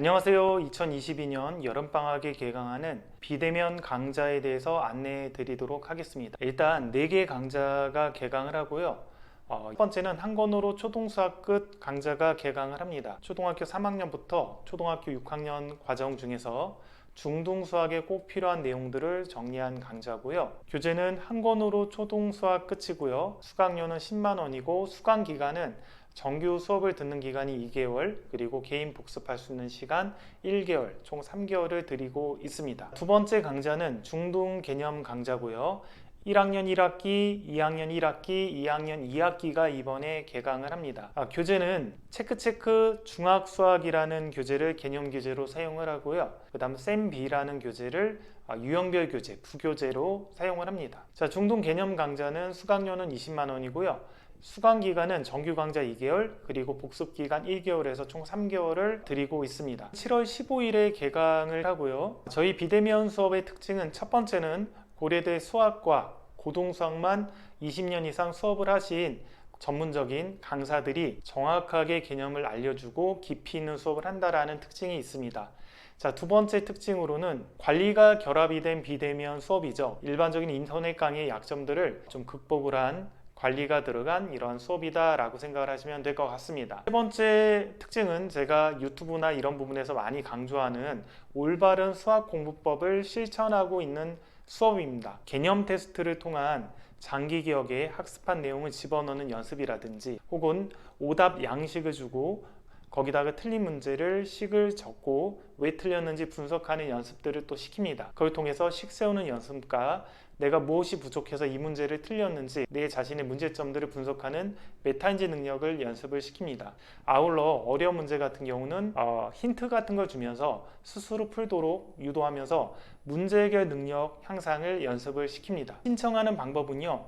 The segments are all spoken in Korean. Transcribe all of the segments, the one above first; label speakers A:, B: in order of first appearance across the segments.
A: 안녕하세요. 2022년 여름방학에 개강하는 비대면 강좌에 대해서 안내해 드리도록 하겠습니다. 일단 4개 강좌가 개강을 하고요. 첫 번째는 한 권으로 초등수학 끝 강좌가 개강을 합니다. 초등학교 3학년부터 초등학교 6학년 과정 중에서 중등수학에 꼭 필요한 내용들을 정리한 강좌고요. 교재는 한 권으로 초등수학 끝이고요. 수강료는 10만 원이고 수강 기간은 정규 수업을 듣는 기간이 2개월, 그리고 개인 복습할 수 있는 시간 1개월, 총 3개월을 드리고 있습니다. 두 번째 강좌는 중등 개념 강좌고요. 1학년 1학기, 2학년 1학기, 2학년 2학기가 이번에 개강을 합니다. 교재는 체크체크 중학수학이라는 교재를 개념 교재로 사용을 하고요. 그 다음 쌤B라는 교재를 유형별 교재, 부교재로 사용을 합니다. 자, 중등 개념 강좌는 수강료는 20만 원이고요. 수강 기간은 정규 강좌 2개월, 그리고 복습 기간 1개월에서 총 3개월을 드리고 있습니다. 7월 15일에 개강을 하고요. 저희 비대면 수업의 특징은 첫 번째는 고려대 수학과 고등수학만 20년 이상 수업을 하신 전문적인 강사들이 정확하게 개념을 알려주고 깊이 있는 수업을 한다라는 특징이 있습니다. 자, 두 번째 특징으로는 관리가 결합이 된 비대면 수업이죠. 일반적인 인터넷 강의의 약점들을 좀 극복을 한 관리가 들어간 이러한 수업이다 라고 생각을 하시면 될 것 같습니다. 세 번째 특징은 제가 유튜브나 이런 부분에서 많이 강조하는 올바른 수학 공부법을 실천하고 있는 수업입니다. 개념 테스트를 통한 장기 기억에 학습한 내용을 집어넣는 연습이라든지, 혹은 오답 양식을 주고 거기다가 틀린 문제를 식을 적고 왜 틀렸는지 분석하는 연습들을 또 시킵니다. 그걸 통해서 식 세우는 연습과 내가 무엇이 부족해서 이 문제를 틀렸는지 내 자신의 문제점들을 분석하는 메타인지 능력을 연습을 시킵니다. 아울러 어려운 문제 같은 경우는 힌트 같은 걸 주면서 스스로 풀도록 유도하면서 문제 해결 능력 향상을 연습을 시킵니다. 신청하는 방법은요,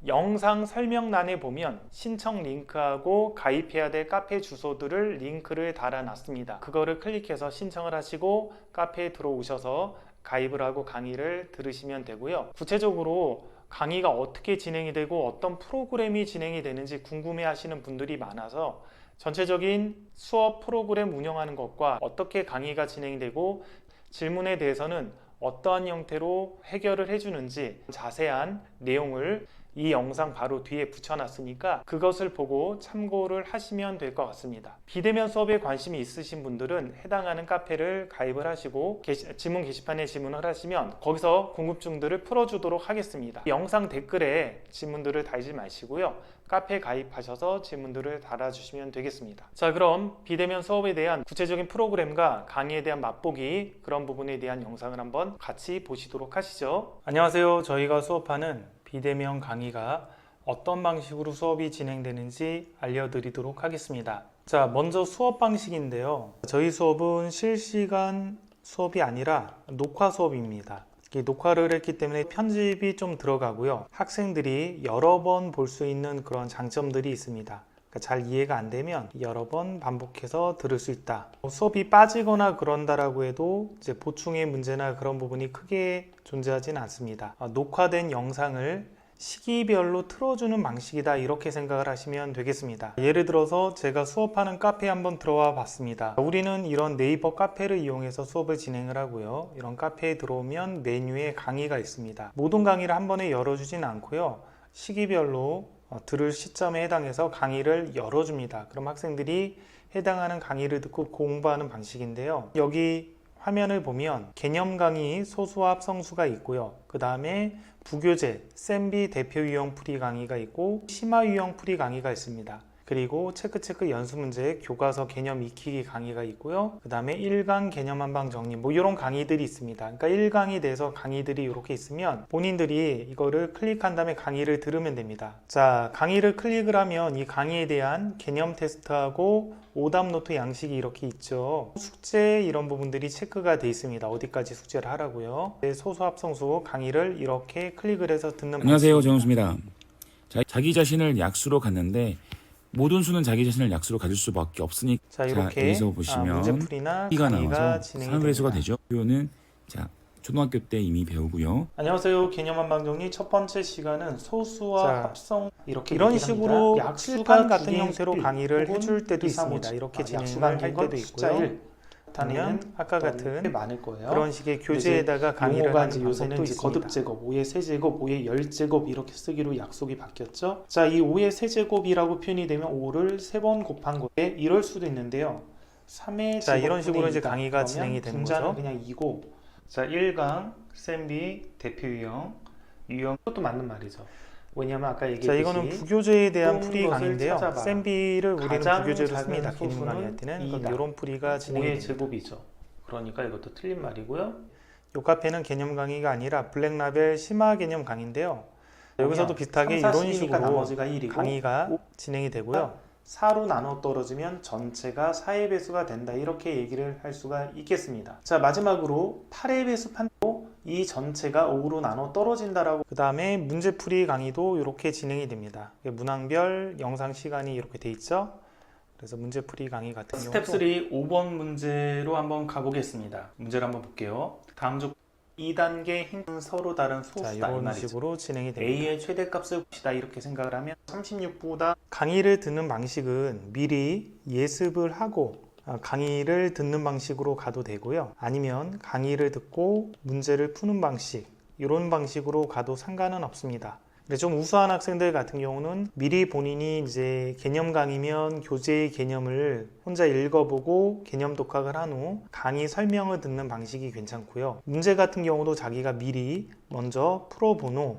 A: 영상 설명란에 보면 신청 링크하고 가입해야 될 카페 주소들을 링크를 달아놨습니다. 그거를 클릭해서 신청을 하시고 카페에 들어오셔서 가입을 하고 강의를 들으시면 되고요. 구체적으로 강의가 어떻게 진행이 되고 어떤 프로그램이 진행이 되는지 궁금해 하시는 분들이 많아서 전체적인 수업 프로그램 운영하는 것과 어떻게 강의가 진행이 되고 질문에 대해서는 어떠한 형태로 해결을 해주는지 자세한 내용을 이 영상 바로 뒤에 붙여놨으니까 그것을 보고 참고를 하시면 될 것 같습니다. 비대면 수업에 관심이 있으신 분들은 해당하는 카페를 가입을 하시고 질문 게시판에 질문을 하시면 거기서 궁금증들을 풀어주도록 하겠습니다. 영상 댓글에 질문들을 달지 마시고요. 카페 가입하셔서 질문들을 달아주시면 되겠습니다. 자, 그럼 비대면 수업에 대한 구체적인 프로그램과 강의에 대한 맛보기, 그런 부분에 대한 영상을 한번 같이 보시도록 하시죠. 안녕하세요. 저희가 수업하는 비대면 강의가 어떤 방식으로 수업이 진행되는지 알려드리도록 하겠습니다. 자, 먼저 수업 방식인데요. 저희 수업은 실시간 수업이 아니라 녹화 수업입니다. 녹화를 했기 때문에 편집이 좀 들어가고요. 학생들이 여러 번 볼 수 있는 그런 장점들이 있습니다. 잘 이해가 안 되면 여러 번 반복해서 들을 수 있다. 수업이 빠지거나 그런다라고 해도 이제 보충의 문제나 그런 부분이 크게 존재하지는 않습니다. 녹화된 영상을 시기별로 틀어주는 방식이다, 이렇게 생각을 하시면 되겠습니다. 예를 들어서 제가 수업하는 카페에 한번 들어와 봤습니다. 우리는 이런 네이버 카페를 이용해서 수업을 진행을 하고요. 이런 카페에 들어오면 메뉴에 강의가 있습니다. 모든 강의를 한 번에 열어주진 않고요. 시기별로 들을 시점에 해당해서 강의를 열어줍니다. 그럼 학생들이 해당하는 강의를 듣고 공부하는 방식인데요. 여기 화면을 보면 개념 강의 소수와 합성수가 있고요. 그 다음에 부교재, 쌤B 대표 유형 풀이 강의가 있고 심화 유형 풀이 강의가 있습니다. 그리고 체크체크 연습문제 교과서 개념 익히기 강의가 있고요. 그 다음에 1강 개념 한방 정리, 이런 강의들이 있습니다. 그러니까 1강에 대해서 강의들이 이렇게 있으면 본인들이 이거를 클릭한 다음에 강의를 들으면 됩니다. 자, 강의를 클릭을 하면 이 강의에 대한 개념 테스트하고 오답 노트 양식이 이렇게 있죠. 숙제 이런 부분들이 체크가 돼 있습니다. 어디까지 숙제를 하라고요. 소수 합성수 강의를 이렇게 클릭을 해서 듣는
B: 안녕하세요, 정은수입니다. 자기 자신을 약수로 갖는데 모든 수는 자기 자신을 약수로 가질 수밖에 없으니까,
A: 자, 이렇게
B: 여기서 보시면
A: 문제풀이나
B: B가
A: 강의가
B: 나와서
A: 진행이
B: 3회수가
A: 됩니다.
B: 되죠. 표는 초등학교 때 이미 배우고요.
A: 안녕하세요. 개념 한방정리 첫 번째 시간은 소수와 합성, 이런 식으로
C: 합니다.
A: 약수가 같은 형태로 강의를 해줄 때도 있습니다. 이렇게 진행을 할 때도 있고요. 하면 아까 같은
C: 많을 거예요.
A: 그런 식의 교재에다가 강의를
C: 용어가
A: 하는
C: 이제
A: 방법도
C: 요새는 이제
A: 있습니다.
C: 거듭 제곱, 5의 세제곱, 5의 열제곱 이렇게 쓰기로 약속이 바뀌었죠. 자, 이 5의 세제곱이라고 표현이 되면 5를 3번 곱한 거에 이럴 수도 있는데요. 3의
A: 자, 이런
C: 제곱분의
A: 식으로 이제
C: 2다.
A: 강의가
C: 그러면
A: 진행이 되는
C: 분자는
A: 거죠.
C: 그냥 2고, 자, 1강, 쌤비, 대표 유형, 그것도 맞는 말이죠. 왜냐면 아까 얘기했듯이
A: 자, 이거는 부교재에 대한
C: 뜬
A: 풀이
C: 것을
A: 강의인데요.
C: 찾아봐.
A: 쌤비를 우리는
C: 가장
A: 부교재로
C: 작은
A: 씁니다. 개념
C: 소수는
A: 강의할 때는 그럼
C: 2다.
A: 이런 풀이가 진행이
C: 5의
A: 됩니다.
C: 제곱이죠. 그러니까 이것도 틀린 말이고요.
A: 요 카페는 개념 강의가 아니라 블랙라벨 심화 개념 강의인데요. 여기서도 비슷하게
C: 3, 4,
A: 이런
C: 12니까
A: 식으로
C: 나머지가 1이고
A: 강의가 진행이 되고요.
C: 4로 나눠 떨어지면 전체가 4의 배수가 된다. 이렇게 얘기를 할 수가 있겠습니다. 자, 마지막으로 8의 배수 판도 이 전체가 5로 나눠 떨어진다라고.
A: 그 다음에 문제풀이 강의도 이렇게 진행이 됩니다. 문항별 영상 시간이 이렇게 돼 있죠. 그래서 문제풀이 강의 같은
C: 스텝
A: 경우도
C: 3 5번 문제로 한번 가보겠습니다. 문제를 한번 볼게요. 다음 주 2단계 힌트는 서로 다른
A: 자,
C: 소수다 이
A: 이런
C: 말이죠.
A: 식으로 진행이 됩니다.
C: A의 최대값을 봅시다. 이렇게 생각을 하면 36보다
A: 강의를 듣는 방식은 미리 예습을 하고 강의를 듣는 방식으로 가도 되고요. 아니면 강의를 듣고 문제를 푸는 방식, 이런 방식으로 가도 상관은 없습니다. 근데 좀 우수한 학생들 같은 경우는 미리 본인이 이제 개념 강의면 교재의 개념을 혼자 읽어보고 개념 독학을 한 후 강의 설명을 듣는 방식이 괜찮고요. 문제 같은 경우도 자기가 미리 먼저 풀어본 후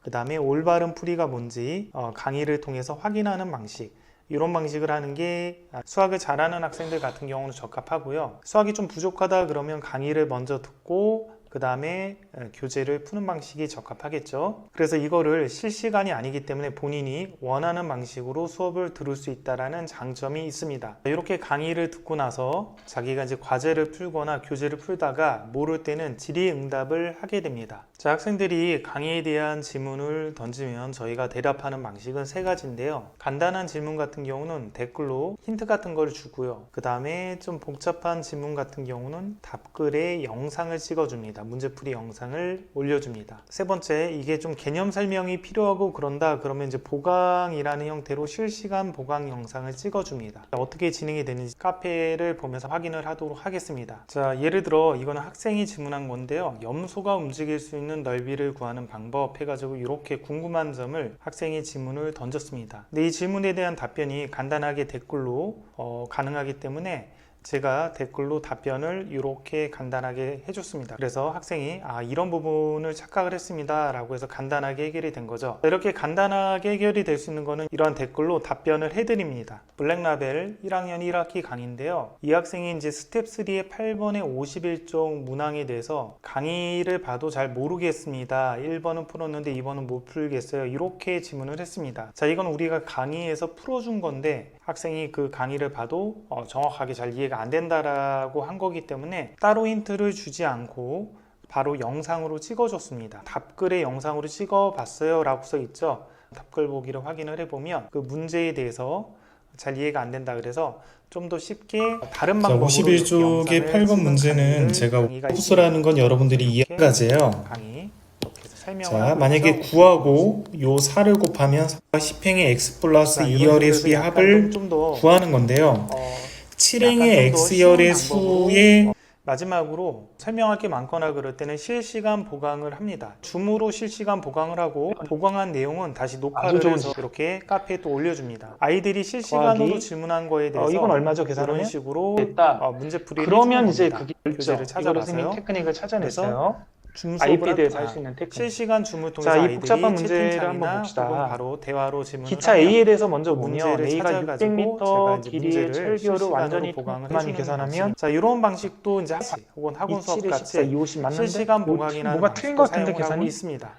A: 그 다음에 올바른 풀이가 뭔지 강의를 통해서 확인하는 방식, 이런 방식을 하는 게 수학을 잘하는 학생들 같은 경우는 적합하고요. 수학이 좀 부족하다 그러면 강의를 먼저 듣고 그 다음에 교재를 푸는 방식이 적합하겠죠. 그래서 이거를 실시간이 아니기 때문에 본인이 원하는 방식으로 수업을 들을 수 있다는 장점이 있습니다. 이렇게 강의를 듣고 나서 자기가 이제 과제를 풀거나 교재를 풀다가 모를 때는 질의응답을 하게 됩니다. 자, 학생들이 강의에 대한 질문을 던지면 저희가 대답하는 방식은 3가지인데요. 간단한 질문 같은 경우는 댓글로 힌트 같은 걸 주고요. 그 다음에 좀 복잡한 질문 같은 경우는 답글에 영상을 찍어줍니다. 문제풀이 영상을 올려줍니다. 3번째, 이게 좀 개념 설명이 필요하고 그런다 그러면 이제 보강이라는 형태로 실시간 보강 영상을 찍어줍니다. 어떻게 진행이 되는지 카페를 보면서 확인을 하도록 하겠습니다. 자, 예를 들어 이거는 학생이 질문한 건데요. 염소가 움직일 수 있는 넓이를 구하는 방법 해가지고 이렇게 궁금한 점을 학생이 질문을 던졌습니다. 근데 이 질문에 대한 답변이 간단하게 댓글로 가능하기 때문에 제가 댓글로 답변을 이렇게 간단하게 해줬습니다. 그래서 학생이 이런 부분을 착각을 했습니다 라고 해서 간단하게 해결이 된 거죠. 이렇게 간단하게 해결이 될 수 있는 거는 이러한 댓글로 답변을 해드립니다. 블랙라벨 1학년 1학기 강의인데요. 이 학생이 이제 스텝 3의 8번의 51종 문항에 대해서 강의를 봐도 잘 모르겠습니다. 1번은 풀었는데 2번은 못 풀겠어요. 이렇게 질문을 했습니다. 자, 이건 우리가 강의에서 풀어준 건데 학생이 그 강의를 봐도 정확하게 잘 이해가 안 된다라고 한 거기 때문에 따로 힌트를 주지 않고 바로 영상으로 찍어줬습니다. 답글에 영상으로 찍어봤어요 라고 써 있죠. 답글 보기를 확인을 해보면 그 문제에 대해서 잘 이해가 안 된다 그래서 좀 더 쉽게 다른 방법으로
C: 51쪽의 8번 문제는 제가 호수라는 건 여러분들이 이해가지예요.
A: 강의 이렇게 해서 설명을
C: 자,
A: 하고
C: 만약에
A: 있죠.
C: 9하고 요 4를 곱하면 10행의 x 플러스
A: 자,
C: 2열의 수의 합을
A: 좀더
C: 구하는 건데요. 7행의 x열의 수의
A: 마지막으로 설명할 게 많거나 그럴 때는 실시간 보강을 합니다. 줌으로 실시간 보강을 하고 보강한 내용은 다시 녹화를 해서 이렇게 카페에 또 올려줍니다. 아이들이 실시간으로 질문한 거에 대해서
C: 이건 얼마죠?
A: 이런
C: 계산하면?
A: 식으로
C: 됐다.
A: 문제풀이를
C: 그러면
A: 해주는
C: 이제
A: 겁니다.
C: 그게
A: 교재를 찾아봐서요.
C: 테크닉을 찾아냈어요.
A: 줌 수업을
C: IP대에서 할
A: 합니다.
C: 수 있는 테크닉.
A: 실시간 줌을 통해서
C: 자, 이
A: 아이들이
C: 복잡한 문제를
A: 채팅창이나
C: 한번 봅시다.
A: 혹은 바로 대화로 질문을
C: 기차
A: 하면
C: A에 대해서 먼저 보면
A: 문제를
C: A가
A: 찾아가지고
C: 600m
A: 제가 이제
C: 길이의
A: 문제를
C: 철교를
A: 실시간으로
C: 완전히
A: 보강을
C: 통만
A: 해주는
C: 계산하면
A: 방식. 자, 이런 방식도 이제 혹은 학원 수업
C: 27에
A: 같이
C: 14, 250 맞는데?
A: 실시간 보강이나
C: 뭐가 틀린 것 같은데,
A: 사용을 하고
C: 계산이?
A: 있습니다.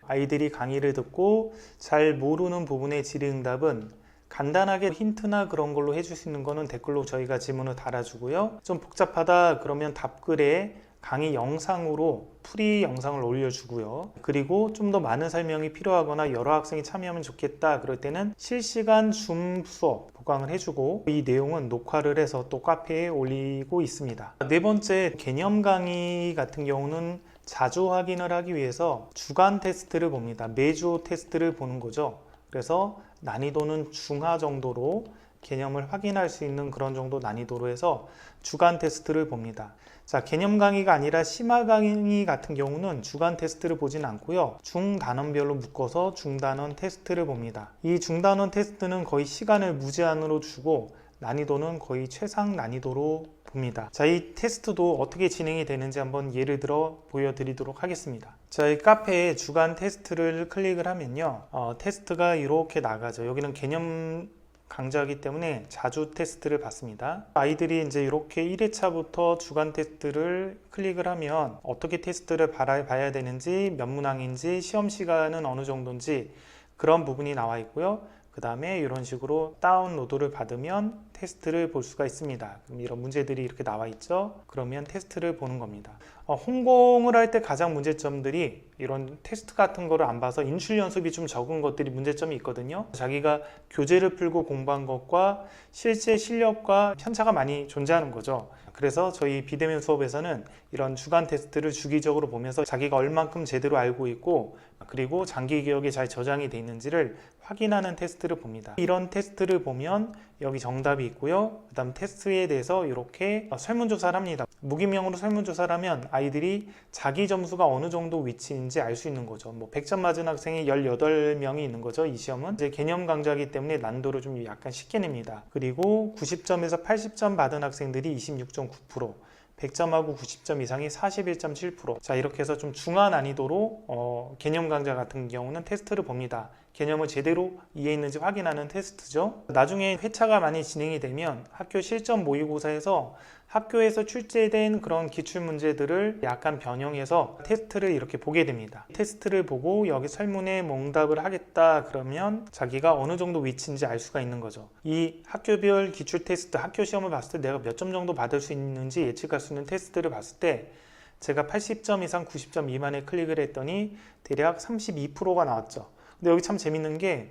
A: 아이들이 강의를 듣고 잘 모르는 부분의 질의응답은 간단하게 힌트나 그런 걸로 해줄 수 있는 거는 댓글로 저희가 질문을 달아주고요. 좀 복잡하다 그러면 답글에 강의 영상으로 풀이 영상을 올려주고요. 그리고 좀 더 많은 설명이 필요하거나 여러 학생이 참여하면 좋겠다 그럴 때는 실시간 줌 수업 보강을 해주고 이 내용은 녹화를 해서 또 카페에 올리고 있습니다. 4번째, 개념 강의 같은 경우는 자주 확인을 하기 위해서 주간 테스트를 봅니다. 매주 테스트를 보는 거죠. 그래서 난이도는 중하 정도로 개념을 확인할 수 있는 그런 정도 난이도로 해서 주간 테스트를 봅니다. 자, 개념 강의가 아니라 심화 강의 같은 경우는 주간 테스트를 보진 않고요. 중단원별로 묶어서 중단원 테스트를 봅니다. 이 중단원 테스트는 거의 시간을 무제한으로 주고 난이도는 거의 최상 난이도로 봅니다. 자, 이 테스트도 어떻게 진행이 되는지 한번 예를 들어 보여드리도록 하겠습니다. 자, 이 카페에 주간 테스트를 클릭을 하면요. 테스트가 이렇게 나가죠. 여기는 개념 강좌이기 때문에 자주 테스트를 받습니다. 아이들이 이제 이렇게 1회차부터 주간 테스트를 클릭을 하면 어떻게 테스트를 봐야 되는지, 몇 문항인지, 시험 시간은 어느 정도인지 그런 부분이 나와 있고요. 그 다음에 이런 식으로 다운로드를 받으면 테스트를 볼 수가 있습니다. 그럼 이런 문제들이 이렇게 나와 있죠. 그러면 테스트를 보는 겁니다. 홍공을 할 때 가장 문제점들이 이런 테스트 같은 거를 안 봐서 인출 연습이 좀 적은 것들이 문제점이 있거든요. 자기가 교재를 풀고 공부한 것과 실제 실력과 편차가 많이 존재하는 거죠. 그래서 저희 비대면 수업에서는 이런 주간 테스트를 주기적으로 보면서 자기가 얼만큼 제대로 알고 있고 그리고 장기 기억에 잘 저장이 돼 있는지를 확인하는 테스트를 봅니다. 이런 테스트를 보면 여기 정답이 있고요. 그 다음 테스트에 대해서 이렇게 설문조사를 합니다. 무기명으로 설문조사를 하면 아이들이 자기 점수가 어느 정도 위치인지 알 수 있는 거죠. 100점 맞은 학생이 18명이 있는 거죠. 이 시험은 이제 개념 강좌이기 때문에 난도를 좀 약간 쉽게 냅니다. 그리고 90점에서 80점 받은 학생들이 26.9%, 100점하고 90점 이상이 41.7%. 자, 이렇게 해서 좀 중화 난이도로 개념 강좌 같은 경우는 테스트를 봅니다. 개념을 제대로 이해했는지 확인하는 테스트죠. 나중에 회차가 많이 진행이 되면 학교 실전 모의고사에서 학교에서 출제된 그런 기출 문제들을 약간 변형해서 테스트를 이렇게 보게 됩니다. 테스트를 보고 여기 설문에 응답을 하겠다 그러면 자기가 어느 정도 위치인지 알 수가 있는 거죠. 이 학교별 기출 테스트, 학교 시험을 봤을 때 내가 몇 점 정도 받을 수 있는지 예측할 수 있는 테스트를 봤을 때 제가 80점 이상 90점 미만에 클릭을 했더니 대략 32%가 나왔죠. 근데 여기 참 재밌는 게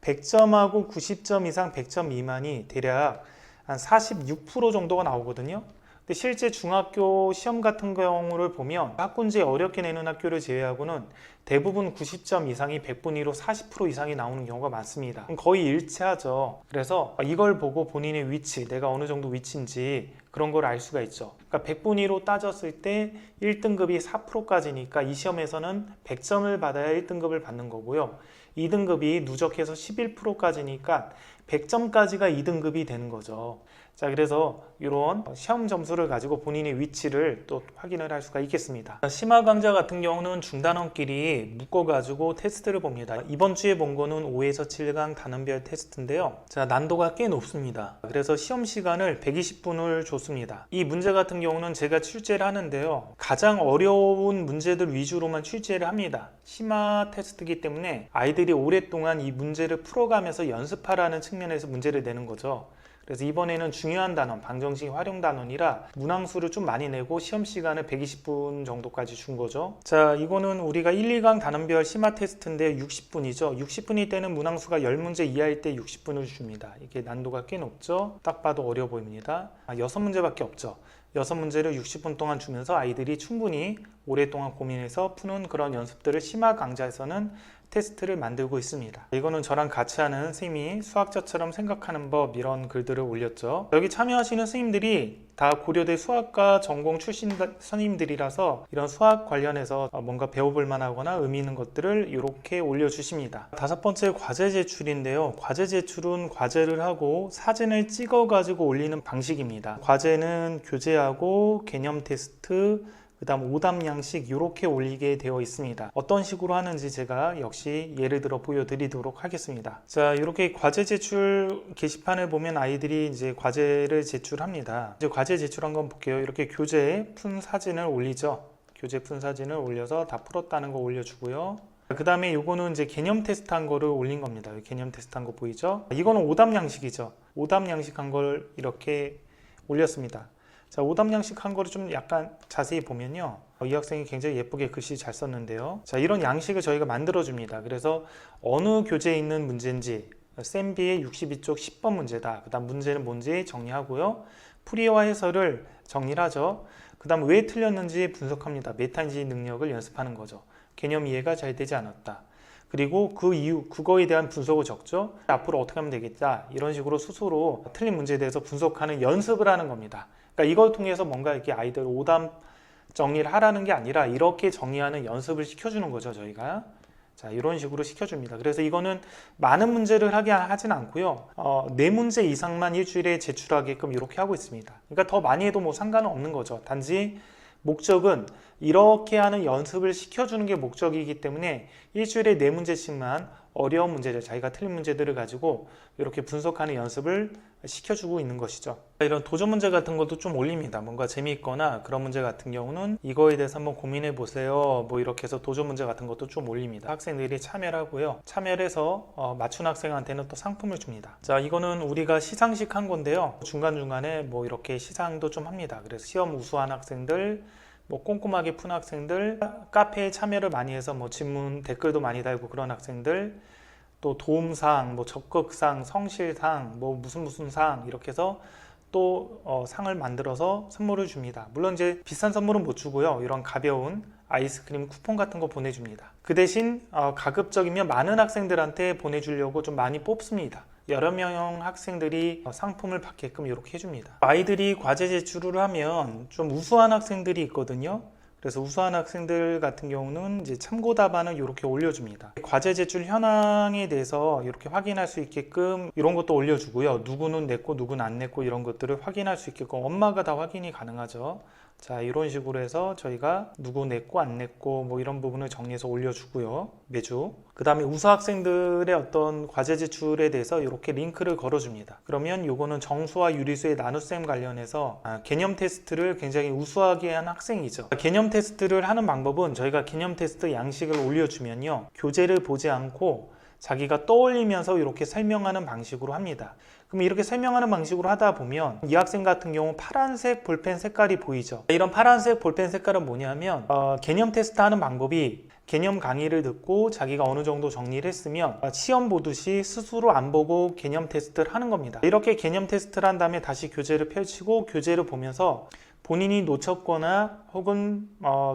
A: 100점하고 90점 이상 100점 미만이 대략 한 46% 정도가 나오거든요. 근데 실제 중학교 시험 같은 경우를 보면 학군제 어렵게 내는 학교를 제외하고는 대부분 90점 이상이 100분위로 40% 이상이 나오는 경우가 많습니다. 거의 일치하죠. 그래서 이걸 보고 본인의 위치, 내가 어느 정도 위치인지 그런 걸 알 수가 있죠. 그러니까 100분위로 따졌을 때 1등급이 4%까지니까 이 시험에서는 100점을 받아야 1등급을 받는 거고요. 2등급이 누적해서 11%까지니까 100점까지가 2등급이 되는 거죠. 자, 그래서 이런 시험 점수를 가지고 본인의 위치를 또 확인을 할 수가 있겠습니다. 심화 강좌 같은 경우는 중단원끼리 묶어가지고 테스트를 봅니다. 이번 주에 본 거는 5에서 7강 단원별 테스트인데요. 자, 난도가 꽤 높습니다. 그래서 시험 시간을 120분을 줬습니다. 이 문제 같은 경우는 제가 출제를 하는데요. 가장 어려운 문제들 위주로만 출제를 합니다. 심화 테스트이기 때문에 아이들이 오랫동안 이 문제를 풀어가면서 연습하라는 측면에서 문제를 내는 거죠. 그래서 이번에는 중요한 단원, 방정식 활용 단원이라 문항수를 좀 많이 내고 시험 시간을 120분 정도까지 준 거죠. 자, 이거는 우리가 1, 2강 단원별 심화 테스트인데 60분이죠. 60분일 때는 문항수가 10문제 이하일 때 60분을 줍니다. 이게 난도가 꽤 높죠. 딱 봐도 어려워 보입니다. 6문제밖에 없죠. 6문제를 60분 동안 주면서 아이들이 충분히 오랫동안 고민해서 푸는 그런 연습들을 심화 강좌에서는 테스트를 만들고 있습니다. 이거는 저랑 같이 하는 선생님이 수학자처럼 생각하는 법 이런 글들을 올렸죠. 여기 참여하시는 선생님들이 다 고려대 수학과 전공 출신 선생님들이라서 이런 수학 관련해서 뭔가 배워볼 만하거나 의미 있는 것들을 이렇게 올려주십니다. 5번째 과제 제출인데요. 과제 제출은 과제를 하고 사진을 찍어 가지고 올리는 방식입니다. 과제는 교재하고 개념 테스트, 그 다음 오답 양식 이렇게 올리게 되어 있습니다. 어떤 식으로 하는지 제가 역시 예를 들어 보여드리도록 하겠습니다. 자, 이렇게 과제 제출 게시판을 보면 아이들이 이제 과제를 제출합니다. 이제 과제 제출한 건 볼게요. 이렇게 교재에 푼 사진을 올리죠. 교재 푼 사진을 올려서 다 풀었다는 거 올려주고요. 그 다음에 이거는 이제 개념 테스트 한 거를 올린 겁니다. 개념 테스트 한 거 보이죠? 이거는 오답 양식이죠. 오답 양식 한 걸 이렇게 올렸습니다. 자, 오답 양식 한 거를 좀 약간 자세히 보면요. 이 학생이 굉장히 예쁘게 글씨 잘 썼는데요. 자, 이런 양식을 저희가 만들어 줍니다. 그래서 어느 교재에 있는 문제인지 쌤비의 62쪽 10번 문제다. 그 다음 문제는 뭔지 정리하고요. 풀이와 해설을 정리를 하죠. 그 다음 왜 틀렸는지 분석합니다. 메타인지 능력을 연습하는 거죠. 개념 이해가 잘 되지 않았다. 그리고 그 이유, 그거에 대한 분석을 적죠. 앞으로 어떻게 하면 되겠다. 이런 식으로 스스로 틀린 문제에 대해서 분석하는 연습을 하는 겁니다. 그러니까 이걸 통해서 뭔가 이렇게 아이들 오답 정리를 하라는 게 아니라 이렇게 정리하는 연습을 시켜주는 거죠, 저희가. 자, 이런 식으로 시켜줍니다. 그래서 이거는 많은 문제를 하게 하진 않고요. 4문제 이상만 일주일에 제출하게끔 이렇게 하고 있습니다. 그러니까 더 많이 해도 뭐 상관은 없는 거죠. 단지 목적은 이렇게 하는 연습을 시켜주는 게 목적이기 때문에 일주일에 4문제씩만 어려운 문제들, 자기가 틀린 문제들을 가지고 이렇게 분석하는 연습을 시켜주고 있는 것이죠. 이런 도전 문제 같은 것도 좀 올립니다. 뭔가 재미있거나 그런 문제 같은 경우는 이거에 대해서 한번 고민해 보세요. 뭐 이렇게 해서 도전 문제 같은 것도 좀 올립니다. 학생들이 참여를 하고요. 참여를 해서 맞춘 학생한테는 또 상품을 줍니다. 자, 이거는 우리가 시상식 한 건데요. 중간중간에 뭐 이렇게 시상도 좀 합니다. 그래서 시험 우수한 학생들, 뭐 꼼꼼하게 푼 학생들, 카페에 참여를 많이 해서 뭐 질문 댓글도 많이 달고 그런 학생들, 또 도움상, 뭐 적극상, 성실상, 뭐 무슨 상 이렇게 해서 또 상을 만들어서 선물을 줍니다. 물론 이제 비싼 선물은 못 주고요. 이런 가벼운 아이스크림 쿠폰 같은 거 보내줍니다. 그 대신 가급적이면 많은 학생들한테 보내주려고 좀 많이 뽑습니다. 여러 명 학생들이 상품을 받게끔 이렇게 해줍니다. 아이들이 과제 제출을 하면 좀 우수한 학생들이 있거든요. 그래서 우수한 학생들 같은 경우는 이제 참고 답안을 이렇게 올려줍니다. 과제 제출 현황에 대해서 이렇게 확인할 수 있게끔 이런 것도 올려주고요. 누구는 냈고 누구는 안 냈고 이런 것들을 확인할 수 있게끔 엄마가 다 확인이 가능하죠. 자, 이런 식으로 해서 저희가 누구 냈고 안 냈고 뭐 이런 부분을 정리해서 올려주고요. 매주. 그 다음에 우수 학생들의 어떤 과제 제출에 대해서 이렇게 링크를 걸어줍니다. 그러면 요거는 정수와 유리수의 나눗셈 관련해서 개념 테스트를 굉장히 우수하게 한 학생이죠. 개념 테스트를 하는 방법은 저희가 개념 테스트 양식을 올려주면요. 교재를 보지 않고 자기가 떠올리면서 이렇게 설명하는 방식으로 합니다. 그럼 이렇게 설명하는 방식으로 하다 보면 이 학생 같은 경우 파란색 볼펜 색깔이 보이죠. 이런 파란색 볼펜 색깔은 뭐냐면 개념 테스트 하는 방법이 개념 강의를 듣고 자기가 어느 정도 정리를 했으면 시험 보듯이 스스로 안 보고 개념 테스트를 하는 겁니다. 이렇게 개념 테스트를 한 다음에 다시 교재를 펼치고 교재를 보면서 본인이 놓쳤거나 혹은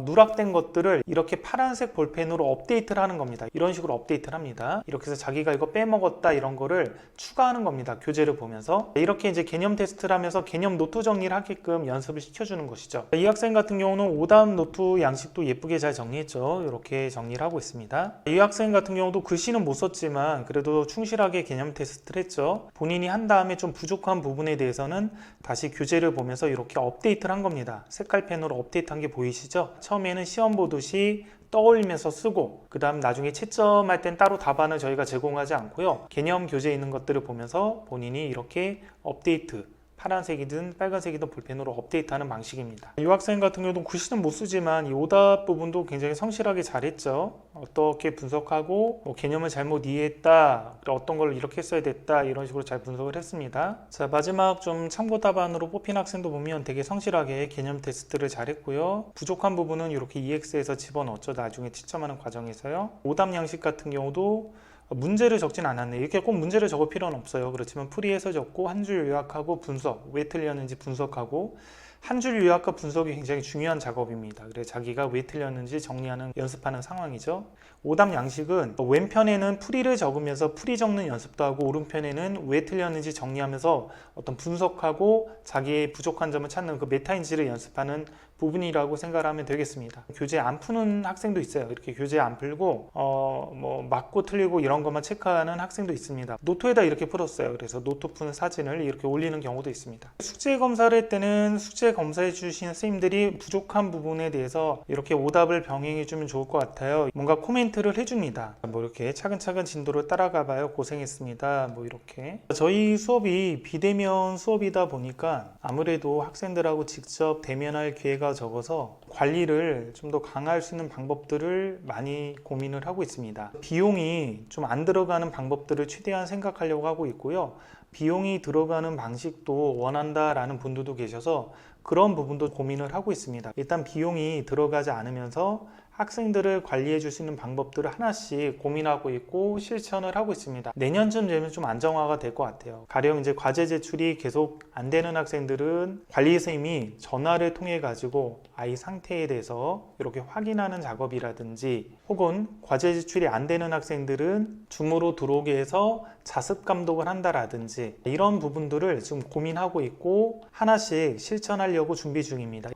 A: 누락된 것들을 이렇게 파란색 볼펜으로 업데이트를 하는 겁니다. 이런 식으로 업데이트를 합니다. 이렇게 해서 자기가 이거 빼먹었다 이런 거를 추가하는 겁니다. 교재를 보면서. 이렇게 이제 개념 테스트를 하면서 개념 노트 정리를 하게끔 연습을 시켜주는 것이죠. 이 학생 같은 경우는 오답 노트 양식도 예쁘게 잘 정리했죠. 이렇게 정리를 하고 있습니다. 이 학생 같은 경우도 글씨는 못 썼지만 그래도 충실하게 개념 테스트를 했죠. 본인이 한 다음에 좀 부족한 부분에 대해서는 다시 교재를 보면서 이렇게 업데이트를 한 겁니다. 색깔펜으로 업데이트한 게 보이시죠? 처음에는 시험 보듯이 떠올리면서 쓰고 그 다음 나중에 채점할 땐 따로 답안을 저희가 제공하지 않고요. 개념 교재에 있는 것들을 보면서 본인이 이렇게 업데이트 파란색이든 빨간색이든 볼펜으로 업데이트하는 방식입니다. 이 학생 같은 경우도 글씨는 못 쓰지만 이 오답 부분도 굉장히 성실하게 잘했죠. 어떻게 분석하고 개념을 잘못 이해했다, 어떤 걸 이렇게 했어야 됐다 이런 식으로 잘 분석을 했습니다. 자, 마지막 좀 참고 답안으로 뽑힌 학생도 보면 되게 성실하게 개념 테스트를 잘했고요. 부족한 부분은 이렇게 EX에서 집어넣었죠. 나중에 채점하는 과정에서요. 오답 양식 같은 경우도 문제를 적진 않았네. 이렇게 꼭 문제를 적을 필요는 없어요. 그렇지만 풀이해서 적고 한 줄 요약하고 분석, 왜 틀렸는지 분석하고 한 줄 요약과 분석이 굉장히 중요한 작업입니다. 그래서 자기가 왜 틀렸는지 정리하는 연습하는 상황이죠. 오답 양식은 왼편에는 풀이를 적으면서 풀이 적는 연습도 하고 오른편에는 왜 틀렸는지 정리하면서 어떤 분석하고 자기의 부족한 점을 찾는 그 메타인지를 연습하는 부분이라고 생각을 하면 되겠습니다. 교재 안 푸는 학생도 있어요. 이렇게 교재 안 풀고 뭐 맞고 틀리고 이런 것만 체크하는 학생도 있습니다. 노트에다 이렇게 풀었어요. 그래서 노트 푸는 사진을 이렇게 올리는 경우도 있습니다. 숙제 검사를 할 때는 숙제 검사해 주신 선생님들이 부족한 부분에 대해서 이렇게 오답을 병행해 주면 좋을 것 같아요. 뭔가 코멘트를 해줍니다. 뭐 이렇게 차근차근 진도를 따라가 봐요. 고생했습니다. 뭐 이렇게. 저희 수업이 비대면 수업이다 보니까 아무래도 학생들하고 직접 대면할 기회가 적어서 관리를 좀 더 강화할 수 있는 방법들을 많이 고민을 하고 있습니다. 비용이 좀 안 들어가는 방법들을 최대한 생각하려고 하고 있고요. 비용이 들어가는 방식도 원한다라는 분들도 계셔서 그런 부분도 고민을 하고 있습니다. 일단 비용이 들어가지 않으면서 학생들을 관리해 줄 수 있는 방법들을 하나씩 고민하고 있고 실천을 하고 있습니다. 내년쯤 되면 좀 안정화가 될 것 같아요. 가령 이제 과제 제출이 계속 안 되는 학생들은 관리 선생님이 전화를 통해 가지고 아이 상태에 대해서 이렇게 확인하는 작업이라든지, 혹은 과제 제출이 안 되는 학생들은 줌으로 들어오게 해서 자습 감독을 한다라든지, 이런 부분들을 지금 고민하고 있고 하나씩 실천하려고 준비 중입니다.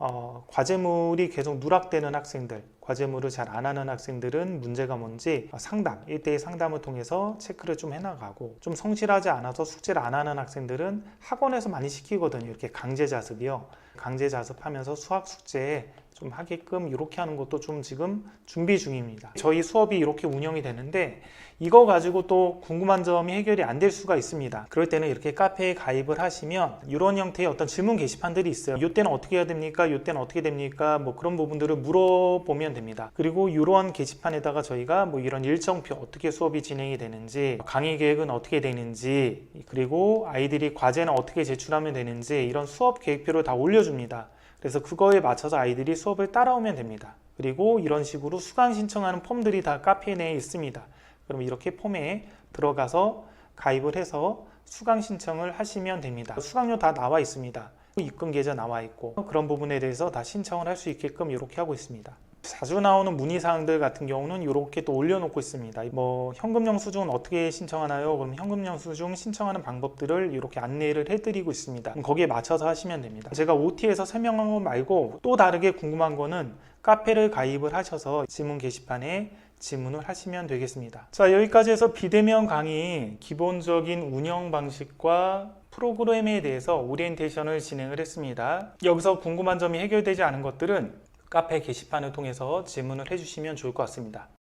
A: 과제물이 계속 누락되는 학생들, 과제물을 잘 안 하는 학생들은 문제가 뭔지 상담, 1대1 상담을 통해서 체크를 좀 해나가고, 좀 성실하지 않아서 숙제를 안 하는 학생들은 학원에서 많이 시키거든요. 이렇게 강제 자습이요. 강제 자습하면서 수학 숙제에 좀 하게끔 이렇게 하는 것도 좀 지금 준비 중입니다. 저희 수업이 이렇게 운영이 되는데 이거 가지고 또 궁금한 점이 해결이 안 될 수가 있습니다. 그럴 때는 이렇게 카페에 가입을 하시면 이런 형태의 어떤 질문 게시판들이 있어요. 이때는 어떻게 해야 됩니까? 이때는 어떻게 됩니까? 뭐 그런 부분들을 물어보면 됩니다. 그리고 이러한 게시판에다가 저희가 뭐 이런 일정표, 어떻게 수업이 진행이 되는지, 강의 계획은 어떻게 되는지, 그리고 아이들이 과제는 어떻게 제출하면 되는지, 이런 수업 계획표를 다 올려줍니다. 그래서 그거에 맞춰서 아이들이 수업을 따라오면 됩니다. 그리고 이런 식으로 수강 신청하는 폼들이 다 카페 내에 있습니다. 그럼 이렇게 폼에 들어가서 가입을 해서 수강 신청을 하시면 됩니다. 수강료 다 나와 있습니다. 입금 계좌 나와 있고, 그런 부분에 대해서 다 신청을 할 수 있게끔 이렇게 하고 있습니다. 자주 나오는 문의사항들 같은 경우는 이렇게 또 올려놓고 있습니다. 뭐 현금 영수증은 어떻게 신청하나요? 그럼 현금 영수증 신청하는 방법들을 이렇게 안내를 해드리고 있습니다. 그럼 거기에 맞춰서 하시면 됩니다. 제가 OT에서 설명한 거 말고 또 다르게 궁금한 거는 카페를 가입을 하셔서 질문 게시판에 질문을 하시면 되겠습니다. 자, 여기까지 해서 비대면 강의 기본적인 운영 방식과 프로그램에 대해서 오리엔테이션을 진행을 했습니다. 여기서 궁금한 점이 해결되지 않은 것들은 카페 게시판을 통해서 질문을 해주시면 좋을 것 같습니다.